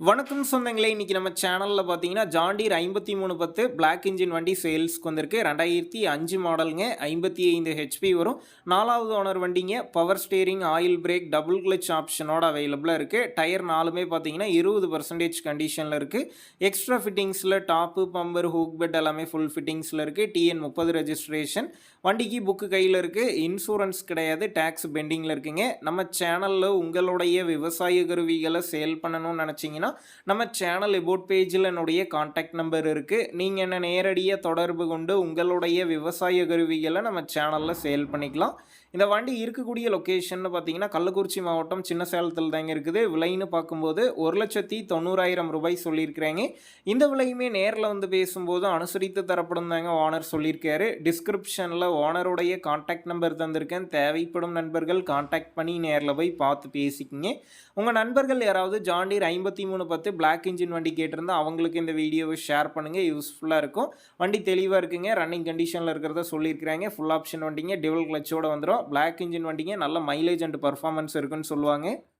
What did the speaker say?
வணக்கம் சொந்தங்களே, இன்னைக்கு நம்ம சேனலில் பார்த்தீங்கன்னா ஜாண்டீர் 5310 பிளாக் இன்ஜின் வண்டி சேல்ஸ்க்கு வந்திருக்கு. 2005 மாடலுங்க, 55 ஹெச்பி வரும். 4வது ஓனர் வண்டிங்க. Power steering, oil brake, double clutch ஆப்ஷனோட அவைலபிளாக இருக்குது. டயர் நாலுமே பார்த்தீங்கன்னா 20% கண்டிஷனில் இருக்குது. எக்ஸ்ட்ரா ஃபிட்டிங்ஸில் டாப்பு, பம்பர், ஹூக் பெட் எல்லாமே ஃபுல் ஃபிட்டிங்ஸில் இருக்குது. TN 30 registration. வண்டிக்கு புக்கு கையில் இருக்குது. இன்சூரன்ஸ் கிடையாது, டேக்ஸ் பெண்டிங்கில் இருக்குங்க. நம்ம சேனலில் உங்களுடைய விவசாய கருவிகளை சேல் பண்ணணும்னு நினச்சிங்கன்னா நம்ம சேனல் எபோட் பேஜில் என்னுடைய காண்டாக்ட் நம்பர் இருக்குது. நீங்கள் என்ன நேரடியாக தொடர்பு கொண்டு உங்களுடைய விவசாய கருவிகளை நம்ம சேனலில் சேல் பண்ணிக்கலாம். இந்த வண்டி இருக்கக்கூடிய லொக்கேஷன் பார்த்தீங்கன்னா கள்ளக்குறிச்சி மாவட்டம் சின்ன சேலத்தில் தாங்க இருக்குது. விலைன்னு பார்க்கும்போது 1,90,000 ரூபாய் சொல்லியிருக்கிறாங்க. இந்த விலையுமே நேரில் வந்து பேசும்போது அனுசரித்து தரப்படும் தாங்க ஓனர் சொல்லியிருக்காரு. டிஸ்கிரிப்ஷனில் ஓனருடைய காண்டாக்ட் நம்பர் தந்திருக்கேன். தேவைப்படும் நண்பர்கள் காண்டாக்ட் பண்ணி நேரில் போய் பார்த்து பேசிக்கிங்க. உங்கள் நண்பர்கள் யாராவது ஜாண்டீர் 5310 பிளாக் இன்ஜின் வண்டி கேட்டிருந்தா அவங்களுக்கு இந்த வீடியோவை ஷேர் பண்ணுங்கள், யூஸ்ஃபுல்லாக இருக்கும். வண்டி தெளிவாக இருக்குங்க, ரன்னிங் கண்டிஷனில் இருக்கிறத சொல்லியிருக்கிறாங்க. ஃபுல் ஆப்ஷன் வண்டிங்க, டிவல் கிளச்சோட வந்துடும். பிளாக் இன்ஜின் வண்டிங்க, நல்ல மைலேஜ் அண்ட் பர்ஃபார்மன்ஸ் இருக்குன்னு சொல்லுவாங்க.